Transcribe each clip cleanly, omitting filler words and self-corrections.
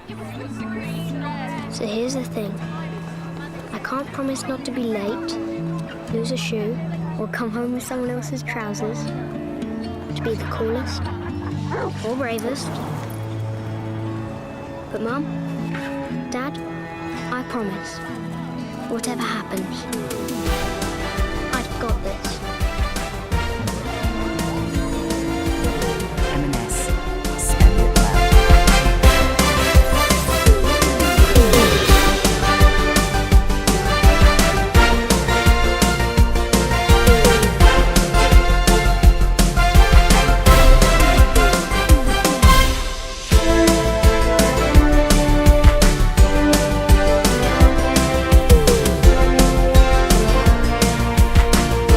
So here's the thing. I can't promise not to be late, lose a shoe, or come home with someone else's trousers. To be the coolest or bravest. But Mum, Dad, I promise, whatever happens, I've got this. M&S. Spend it well.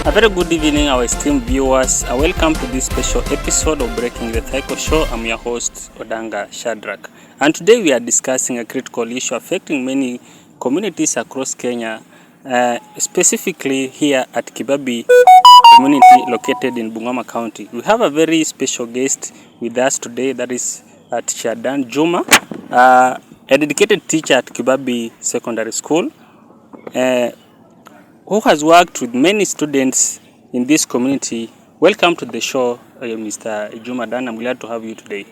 A very good evening, our esteemed viewers. Welcome to this special episode of Breaking the Cycle Show. I'm your host, Odanga Shadrack. And today we are discussing a critical issue affecting many communities across Kenya, specifically here at Kibabi community located in Bungoma County. We have a very special guest with us today, that is Teacher Dan Juma, a dedicated teacher at Kibabi Secondary School. Who has worked with many students in this community. Welcome to the show, Mr. Juma Dan. I'm glad to have you today.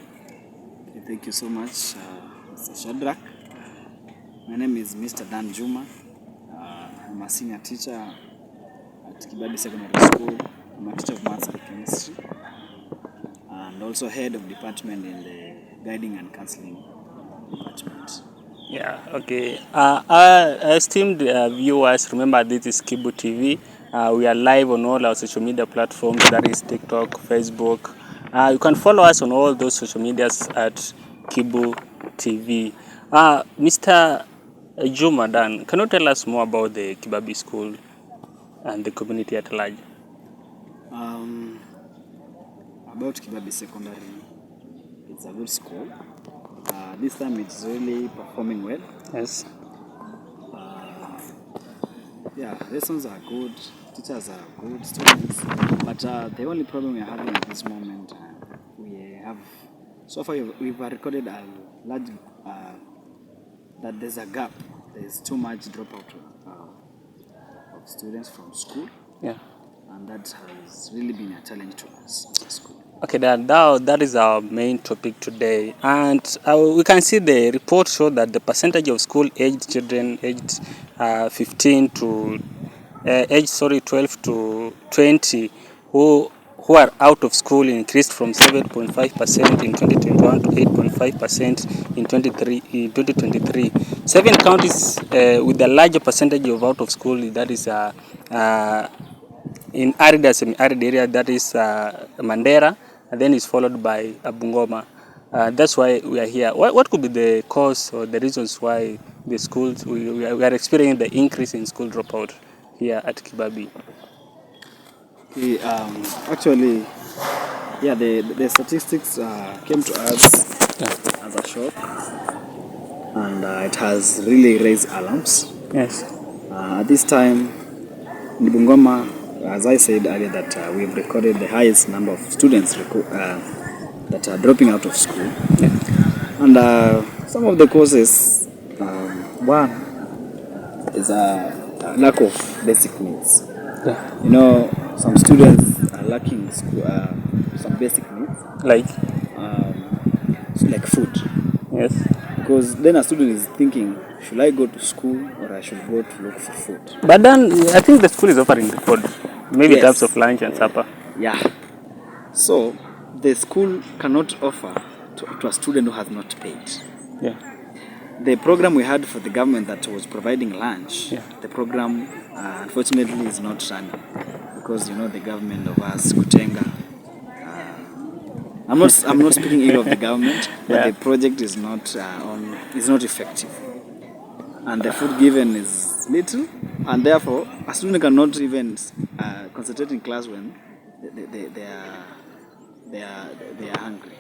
Okay, thank you so much, Mr. Shadrack. My name is Mr. Dan Juma. I'm a senior teacher at Kibabi Secondary School. I'm a teacher of maths and chemistry, and also head of department in the guiding and counseling department. Yeah, okay. Our esteemed viewers, remember this is Kibu TV. We are live on all our social media platforms, that is TikTok, Facebook. You can follow us on all those social medias at Kibu TV. Mr. Juma Dan, can you tell us more about the Kibabi School and the community at large? About Kibabi Secondary, it's a good school. This time it's really performing well. Yes. Lessons are good, teachers are good, students. But the only problem we are having at this moment, so far we've recorded a large, that there's a gap. There's too much dropout of students from school. Yeah. And that has really been a challenge to us as a school. Okay, that is our main topic today, and we can see the report show that the percentage of school-aged children aged 12 to 20 who are out of school increased from 7.5% in 2021 to 8.5% in 2023. 7 counties with a larger percentage of out of school, that is in arid and semi-arid area, that is Mandera, and then is followed by Bungoma. That's why we are here. What could be the cause or the reasons why the schools we are experiencing the increase in school dropout here at Kibabi? Actually, the statistics came to us as a shock, and it has really raised alarms. Yes. At this time, in Bungoma, as I said earlier, that we've recorded the highest number of students that are dropping out of school. Yeah. And some of the causes, one is a lack of basic needs. Yeah. You know, some students are lacking some basic needs, Like food. yes. Because then a student is thinking, should I go to school or I should go to look for food? But then I think the school is offering the food, maybe Yes. types of lunch and supper. Yeah. So the school cannot offer to a student who has not paid. Yeah. The program we had for the government that was providing lunch, Yeah. the program unfortunately is not running because the government of us, Kutenga. I'm not speaking ill of the government, but Yeah. the project is not effective, and the food given is little, and therefore a student cannot even concentrate in class when they are hungry.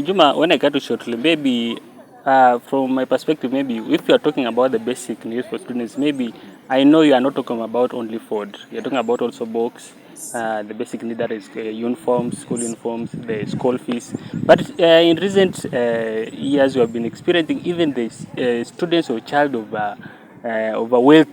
Juma, when I got to shortly, maybe from my perspective, maybe if you are talking about the basic needs for students, maybe I know you are not talking about only food. You're talking about also books, The basic need, that is uniforms, school uniforms, the school fees. But in recent years, we have been experiencing even the students or child of a wealth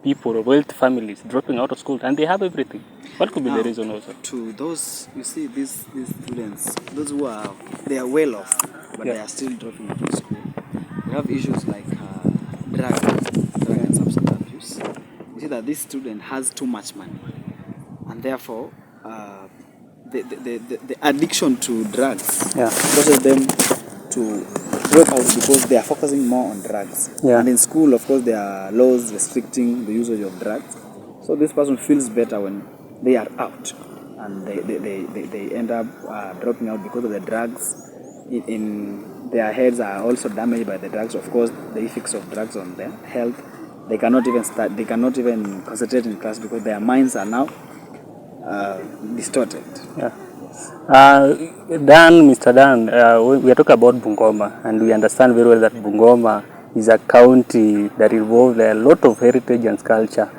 people or wealth families dropping out of school, and they have everything. What could be the Now, reason also? to those, you see, these students, those who are, they are well off, but Yeah. they are still dropping out of school. We have issues like drug and substance abuse. You see that this student has too much money, and therefore the addiction to drugs Yeah. causes them to drop out because they are focusing more on drugs. Yeah. And in school, of course, there are laws restricting the usage of drugs. So this person feels better when they are out, and they end up dropping out because of the drugs. In their heads are also damaged by the drugs. Of course, the effects of drugs on their health. They cannot even start. They cannot even concentrate in class because their minds are now distorted. Yeah. Mr. Dan, we are talking about Bungoma, and we understand very well that Bungoma is a county that involves a lot of heritage and culture.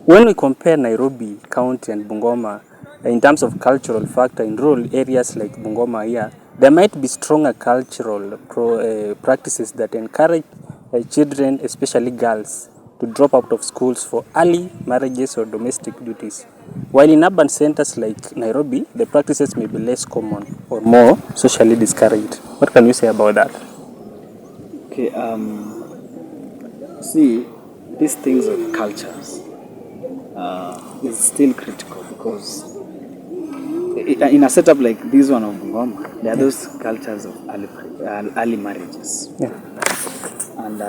When we compare Nairobi County and Bungoma, in terms of cultural factor in rural areas like Bungoma here, there might be stronger cultural practices that encourage children, especially girls, to drop out of schools for early marriages or domestic duties. While in urban centers like Nairobi, the practices may be less common or more socially discouraged. What can you say about that? Okay. See, these things of cultures is still critical because in a setup like this one of Bungoma, there are those cultures of early marriages. Yeah. And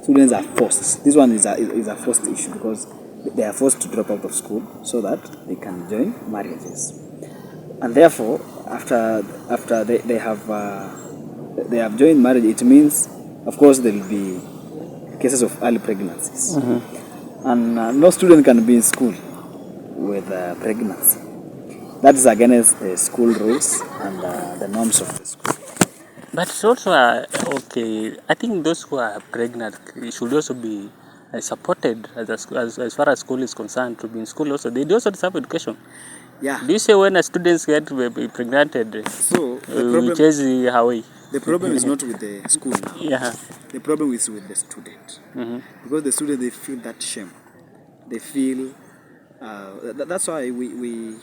students are forced. This one is a forced issue because they are forced to drop out of school so that they can join marriages. And therefore, after they have joined marriage, it means, of course, there will be cases of early pregnancies. And no student can be in school with pregnancy. That is against the school rules and the norms of the school. But it's also, okay, I think those who are pregnant should also be supported as far as school is concerned, to be in school also. They do also deserve education. Yeah. Do you say when a student gets pregnant, So we chase her way? the problem is not with the school now. Yeah. The problem is with the student. Because the student, they feel that shame. They feel that's why we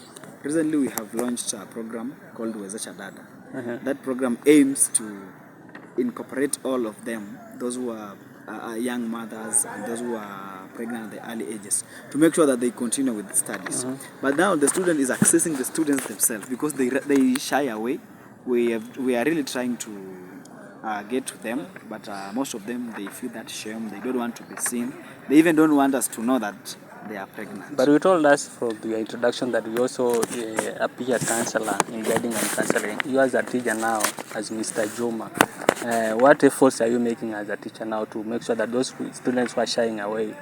recently we have launched a program called Wezesha Dada. That program aims to incorporate all of them, those who are young mothers and those who are pregnant at the early ages, to make sure that they continue with the studies. But now the student is accessing the students themselves because they shy away. We are really trying to get to them, but most of them, they feel that shame. They don't want to be seen. They even don't want us to know that they are pregnant. But you told us from your introduction that you also appear counselor in guiding and counseling. You as a teacher now, as Mr. Juma, what efforts are you making as a teacher now to make sure that those students who are shying away,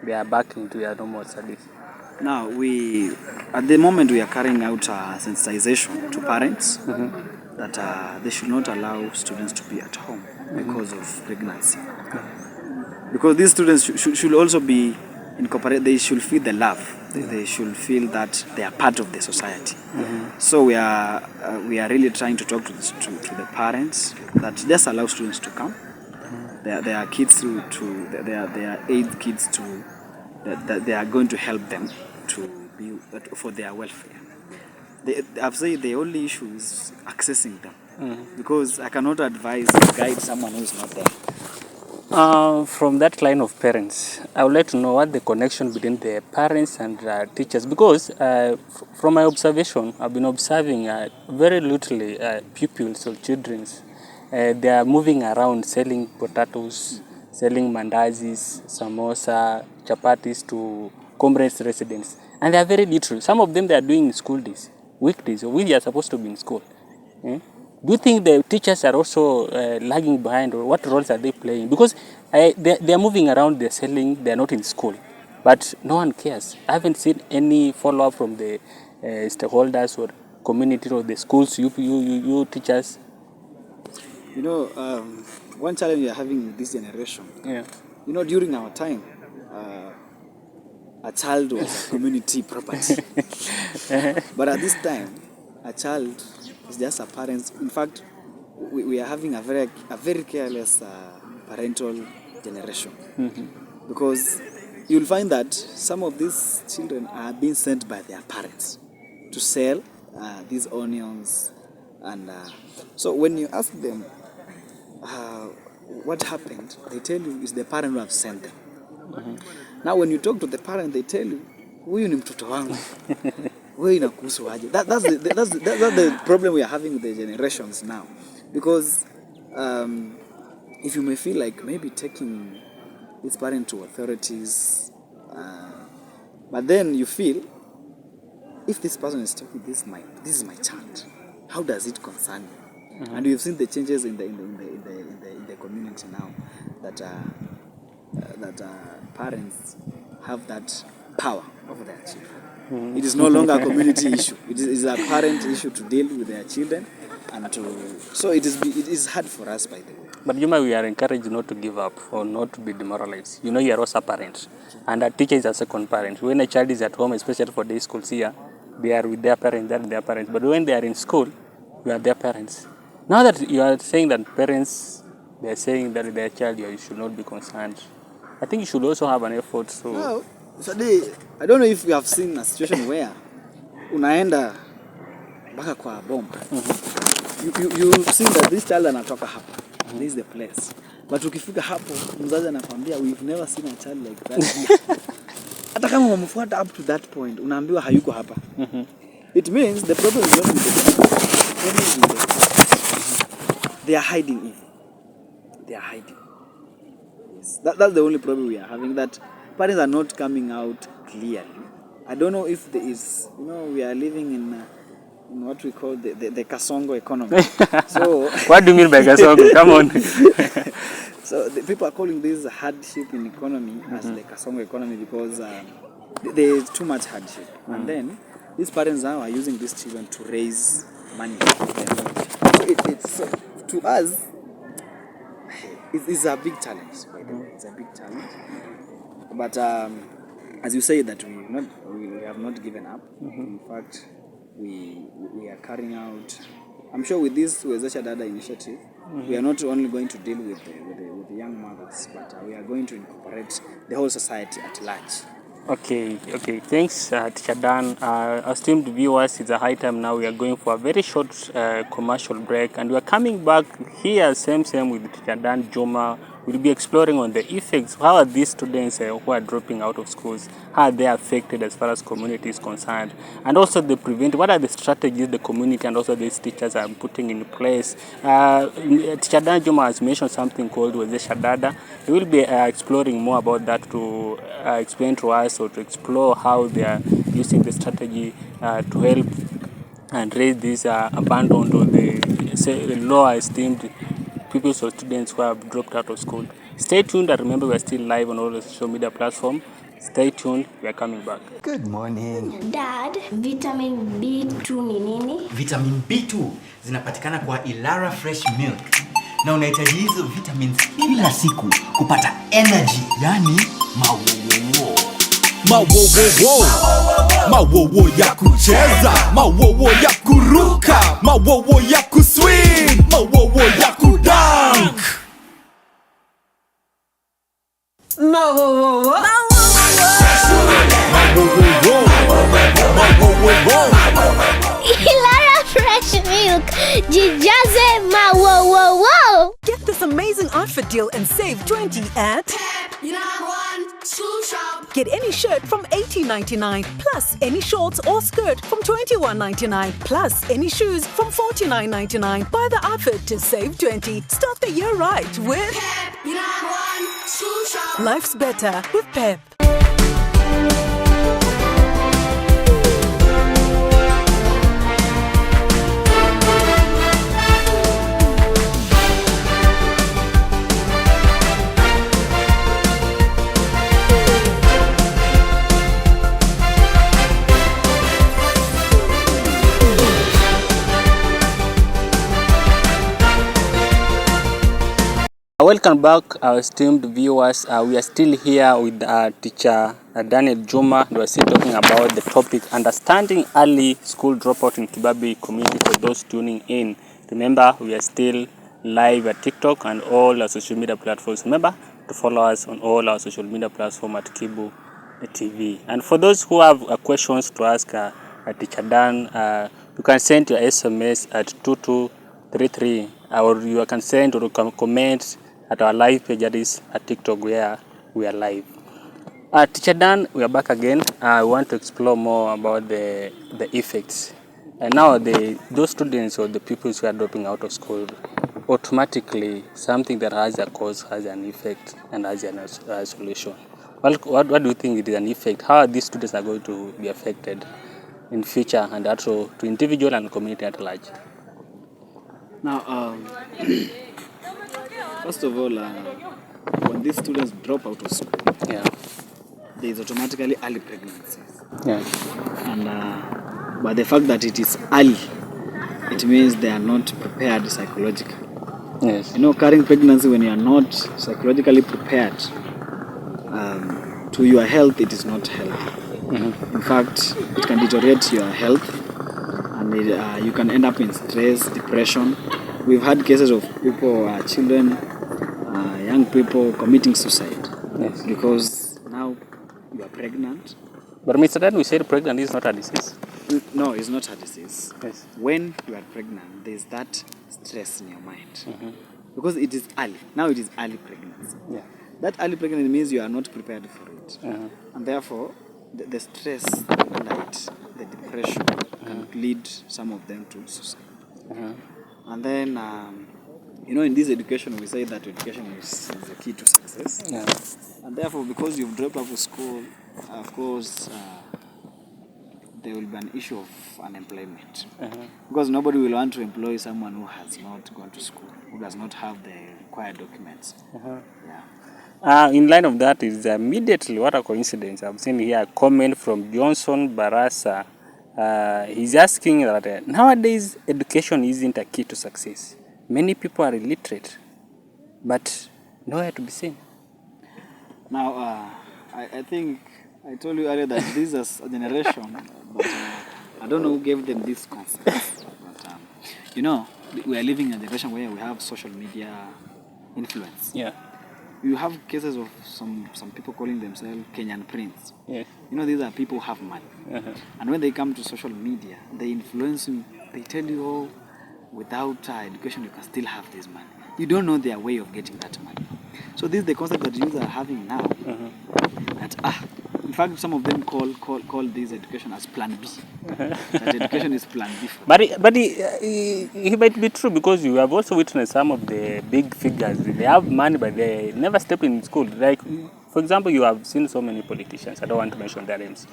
they are back into their normal studies? Now, at the moment, we are carrying out sensitization to parents that they should not allow students to be at home because of pregnancy. Because these students should also be incorporated. They should feel the love. They should feel that they are part of the society. So we are really trying to talk to the parents that just allow students to come. There are kids there are 8 kids that they are going to help them to be for their welfare. I've said the only issue is accessing them because I cannot advise or guide someone who is not there. From that line of parents, I would like to know what the connection between the parents and teachers, because from my observation, I've been observing very literally pupils or children. They are moving around selling potatoes, selling mandazis, samosa, chapatis to comrades' residents. And they are very literal. Some of them they are doing in school days, weekdays, or we are supposed to be in school. Do you think the teachers are also lagging behind, or what roles are they playing? Because they are moving around, they're selling, they're not in school. But no one cares. I haven't seen any follow-up from the stakeholders or community or the schools, you teachers. You know, one challenge we are having with this generation, Yeah. you know, during our time, a child was a community property. But at this time, a child is just a parent. In fact, we are having a very careless parental generation. Because you'll find that some of these children are being sent by their parents to sell these onions. And so when you ask them what happened, they tell you it's the parent who have sent them. Now when you talk to the parent, they tell you, huyu ni mtoto wangu. Wewe inakuhusu aje? That's the problem we are having with the generations now. Because if you may feel like maybe taking this parent to authorities, but then you feel, if this person is talking, this is my child, how does it concern you? And you've seen the changes in the community now that parents have that power over their children. It is no longer a community issue. It is a parent issue to deal with their children, and so it is hard for us, by the way. But Juma, we are encouraged not to give up or not to be demoralized. You know, you are also a parent, and a teacher is a second parent. When a child is at home, especially for day schools here, they are with their parents, they are their parents. But when they are in school, we are their parents. Now that you are saying that parents, they are saying that their child, you should not be concerned, I think you should also have an effort to... No, I don't know if you have seen a situation where unaenda mpaka kwa bomba. You've seen that this child anatoka hapa. This is the place. But ukifika hapo, mzazi anakwambia, we've never seen a child like that. Hata kama umemfuata up to that point, unaambiwa hayuko hapa. It means the problem is not with the people. The problem is with the... They are hiding evil. They are hiding. Yes. That's the only problem we are having, that parents are not coming out clearly. I don't know if there is, we are living in what we call the Kasongo economy. So what do you mean by Kasongo? Come on. So the people are calling this hardship in economy as the Kasongo economy because there is too much hardship. And then these parents now are using these children to raise money. So to us, it's a big challenge, by the way. It's a big challenge. But as you say, that we have not given up. In fact, we are carrying out, I'm sure with this Wezesha Dada initiative, we are not only going to deal with the young mothers, but we are going to incorporate the whole society at large. Okay. Thanks, Teacher Dan. Esteemed viewers, it's a high time now. We are going for a very short commercial break, and we are coming back here, same with Teacher Dan Juma. We'll be exploring on the effects. How are these students who are dropping out of schools, how are they affected as far as community is concerned? And also what are the strategies the community and also these teachers are putting in place? Teacher Dan Juma has mentioned something called Wezesha Dada. He will be exploring more about that to explain to us or to explore how they are using the strategy to help and raise these abandoned or the lower esteemed pupils or students who have dropped out of school. Stay tuned, and remember we are still live on all the social media platforms. Stay tuned, we are coming back. Good morning. Dad, vitamin B2 ni nini? Vitamin B2 zinapatikana kwa Ilara Fresh Milk. Na unahitaji hizo vitamins kila siku kupata energy, yani mawowo. Mawowo. Mawowo ya kucheza, mawowo ya kuruka, mawowo ya kuswing, mawowo ya kudunk. Mawowo. Ilara Fresh Milk, jijaze mawowo. Get this amazing outfit deal and save 20 at Get any shirt from $18.99 plus any shorts or skirt from $21.99 plus any shoes from $49.99. Buy the outfit to save 20. Start the year right with Life's better with Pep. Welcome back, our esteemed viewers. We are still here with teacher Daniel Juma. We are still talking about the topic understanding early school dropout in Kibabi community. For those tuning in, remember we are still live at TikTok and all our social media platforms. Remember to follow us on all our social media platforms at Kibu TV. And for those who have questions to ask teacher Dan, you can send your SMS at 2233, or you can send or comment at our live page, that is at TikTok, where we are live. Teacher Dan, we are back again. I want to explore more about the effects. And now those students or the pupils who are dropping out of school, automatically something that has a cause has an effect and has a solution. What do you think it is an effect? How these students are going to be affected in future, and also to individual and community at large? Now, first of all, when these students drop out of school, Yeah. there is automatically early pregnancies. Yeah. And but the fact that it is early, it means they are not prepared psychologically. Yes. You know, carrying pregnancy when you are not psychologically prepared to your health, it is not healthy. Mm-hmm. In fact, it can deteriorate your health, and you can end up in stress, depression. We've had cases of people, children, young people committing suicide. Yes. Because now you are pregnant. But Mr. Dan, we said pregnant is not a disease. No, it's not a disease. Yes. When you are pregnant, there's that stress in your mind. Mm-hmm. Because it is early. Now it is early pregnancy. Yeah. That early pregnancy means you are not prepared for it. Uh-huh. And therefore, the stress under it, the depression, can lead some of them to suicide. Uh-huh. And then, you know, in this education, we say that education is the key to success. Yeah. And therefore, because you've dropped out of school, of course, there will be an issue of unemployment. Uh-huh. Because nobody will want to employ someone who has not gone to school, who does not have the required documents. Uh-huh. Yeah. In line of that is immediately, what a coincidence. I've seen here a comment from Johnson Barasa. He's asking that nowadays education isn't a key to success. Many people are illiterate, but nowhere to be seen. Now, I think I told you earlier that this is a generation, but I don't know who gave them this concept. But, you know, we are living in a generation where we have social media influence. Yeah. You have cases of some people calling themselves Kenyan Prince. Yeah. You know, these are people who have money. Uh-huh. And when they come to social media, they influence you. They tell you, oh, without education, you can still have this money. You don't know their way of getting that money. So this is the concept that youth are having now. Uh-huh. That, in fact, some of them call this education as Plan B. That education is Plan B. But it might be true, because you have also witnessed some of the big figures. They have money, but they never step in school. Like, for example, you have seen so many politicians. I don't want to mention their names,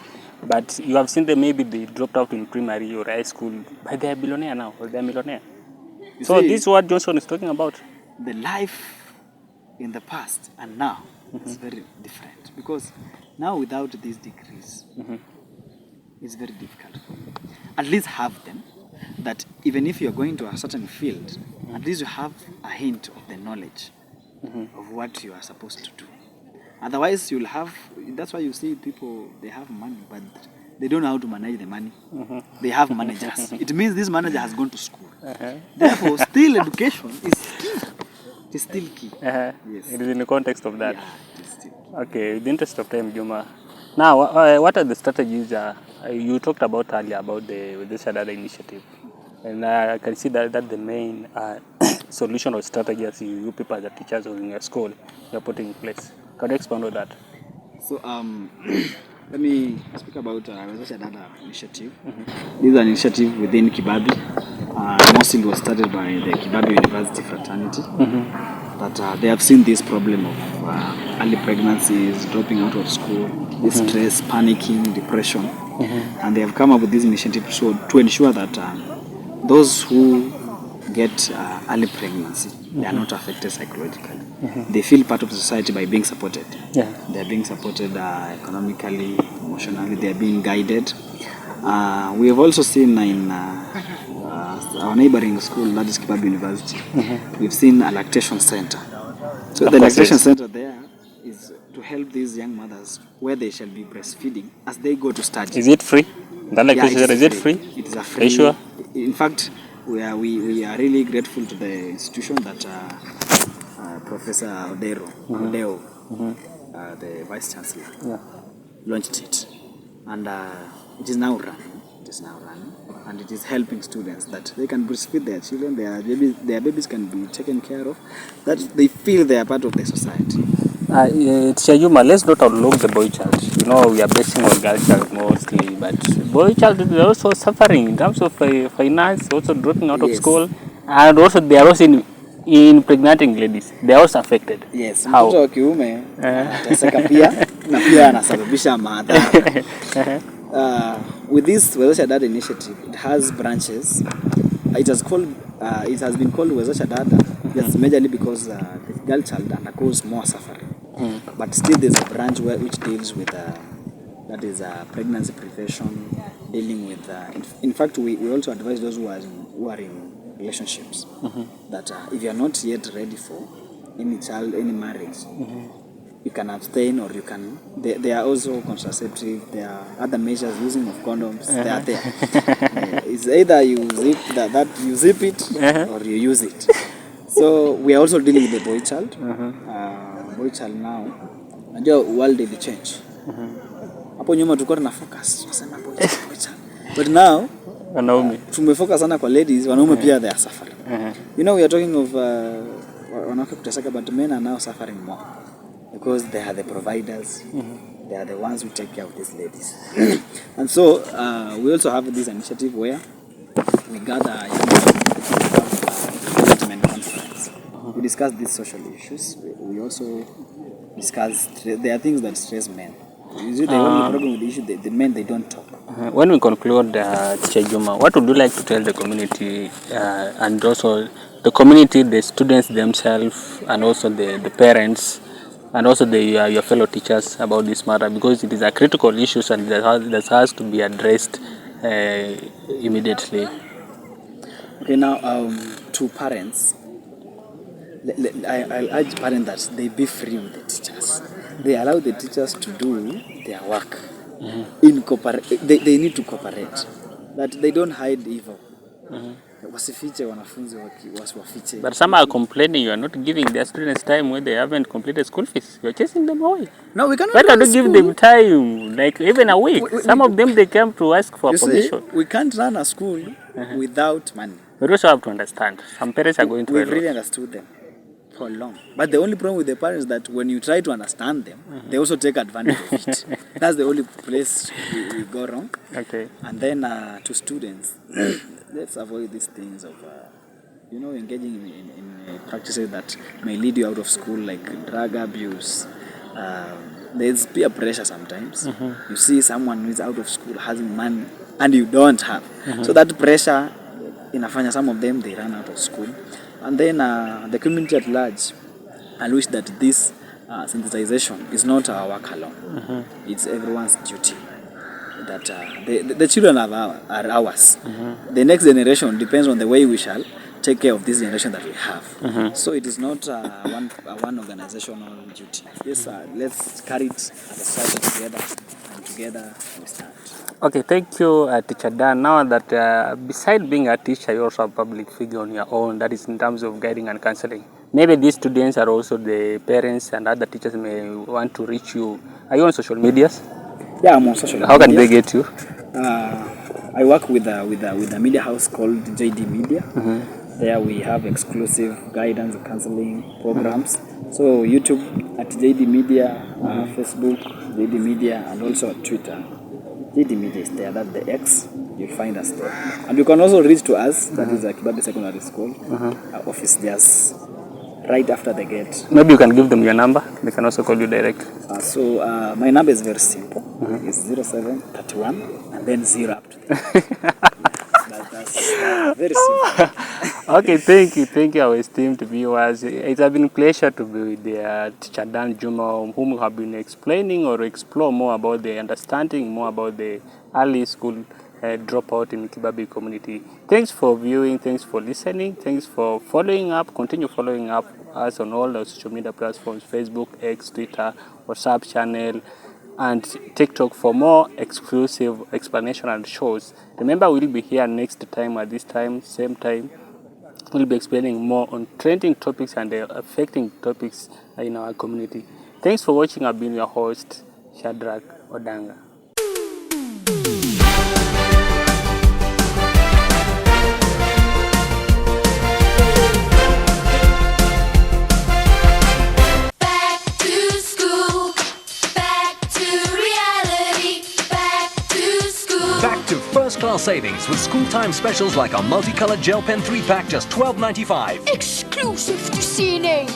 but you have seen them, maybe they dropped out in primary or high school, but they are billionaire now, or they are millionaire. So this is what Johnson is talking about. The life in the past and now is very different, because now without these degrees, it's very difficult for you. At least have them, that even if you're going to a certain field, at least you have a hint of the knowledge of what you are supposed to do. Otherwise, you'll have, that's why you see people, they have money, but they don't know how to manage the money. They have managers. It means this manager has gone to school. Therefore, still education is key. It is still key. Yes. It is in the context of that. Yeah, it is still key. Okay, in the interest of time, Juma. Now, what are the strategies you talked about earlier about this Shadada initiative? And I can see that the main solution or strategy as you people as the teachers or in your school you're putting in place. Can you expand on that? So, let me speak about the Shadada initiative. This is an initiative within Kibabi. Mostly was started by the Kibabi University fraternity. That they have seen this problem of early pregnancies, dropping out of school, this stress, panicking, depression. And they have come up with this initiative to ensure that those who get early pregnancy, they are not affected psychologically. They feel part of the society by being supported. Yeah. They are being supported economically, emotionally, they are being guided. We have also seen in our neighboring school, that is Kibabi University, we've seen a lactation center So Of the course, lactation yes. center there is to help these young mothers where they shall be breastfeeding as they go to study. Is it free? That Yeah, lactation center, is it free? It is a Are free. you sure? In fact, we are really grateful to the institution that Professor Odeo, the Vice Chancellor, launched it. And it is now running. And it is helping students that they can breastfeed their children, their babies can be taken care of, that they feel they are part of the society. Chayuma, let's not overlook the boy child. You know, we are basing on girl child mostly, but boy child is also suffering in terms of finance, also dropping out of Yes. school, and also they are also in impregnating ladies. They are also affected. Yes, How? mtoto wa kiume anateseka pia na pia anasababisha madhara. With this Wezesha Dada initiative, it has branches. It has been called Wezesha Dada just majorly because the girl child undergoes more suffering. But still there's a branch which deals with that is pregnancy prevention, dealing with in fact we also advise those who are in relationships that if you are not yet ready for any marriage, you can abstain, or you can. There are also contraceptive. There are other measures using of condoms. They are there. It's either you zip it or you use it. So we are also dealing with the boy child. Boy child now, najua world will change. Hapo nyuma tulikuwa tuna focus tunasema boy child. But now Wanaume. tumefocus sana kwa ladies, wanaume pia they are suffering. You know, we are talking of wanawake kuteseka, but men are now suffering more because they are the providers. They are the ones who take care of these ladies. And so we also have this initiative where we gather young development conference. We discuss these social issues. We also discuss there are things that stress men. Usually the only problem with the issue, the men, they don't talk. When we conclude, Teacher Juma, what would you like to tell the community and also the community, the students themselves, and also the parents, and also your fellow teachers about this matter, because it is a critical issue and that has to be addressed immediately. Okay, now to parents, I'll urge parents that they be free with the teachers. They allow the teachers to do their work. They need to cooperate. That they don't hide evil. Wasifiche wanafunzi wasiwafiche. But some are complaining you are not giving their students time when they haven't completed school fees. You are chasing them away. No, we cannot. Why can't you give them time, like even a week? Some of them they came to ask for permission. We can't run a school without money. We also have to understand. Some parents are going to. We've really understood them for long. But the only problem with the parents is that when you try to understand them, they also take advantage of it. That's the only place we go wrong. Okay. And then to students, let's avoid these things of, engaging in practices that may lead you out of school, like drug abuse. There's peer pressure sometimes. You see someone who is out of school having money and you don't have. So that pressure, inafanya some of them, they run out of school. And then the community at large, I wish that this sensitization is not our work alone. It's everyone's duty. That the children are ours. The next generation depends on the way we shall take care of this generation that we have. So it is not one organizational duty. Yes, let's carry it as a society together, and together we stand. Okay, thank you, Teacher Dan. Now that beside being a teacher, you're also a public figure on your own, that is in terms of guiding and counseling. Maybe these students are also the parents and other teachers may want to reach you. Are you on social medias? Yeah, I'm on social media. How can they get you? I work with a media house called JD Media. There we have exclusive guidance and counseling programs. So YouTube at JD Media, Facebook, JD Media, and also at Twitter. JD Media is there, that's the X, you'll find us there. And you can also reach to us, that is Kibabi Secondary School, our office just right after the gate. Maybe you can give them your number, they can also call you direct. So my number is very simple, it's 0731 and then 0 up to that's very simple. Okay, thank you, our esteemed viewers. It has been a pleasure to be with the Teacher Dan Juma, whom we have been explaining or explore more about the understanding, more about the early school dropout in Kibabi community. Thanks for viewing, thanks for listening, thanks for following up, continue following up us on all our social media platforms: Facebook, X, Twitter, WhatsApp channel, and TikTok for more exclusive explanation and shows. Remember, we'll be here next time at this time, same time. We'll be explaining more on trending topics and affecting topics in our community. Thanks for watching. I've been your host, Shadrack Odanga. Back to first-class savings with school time specials like our multicolored gel pen 3-pack just $12.95. Exclusive to CNA.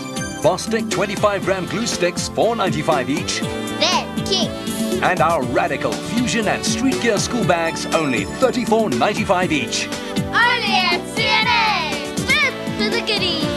Bostik 25-gram glue sticks $4.95 each. They're kings. And our Radical Fusion and Street Gear school bags only $34.95 each. Only at CNA. Live for the goodies.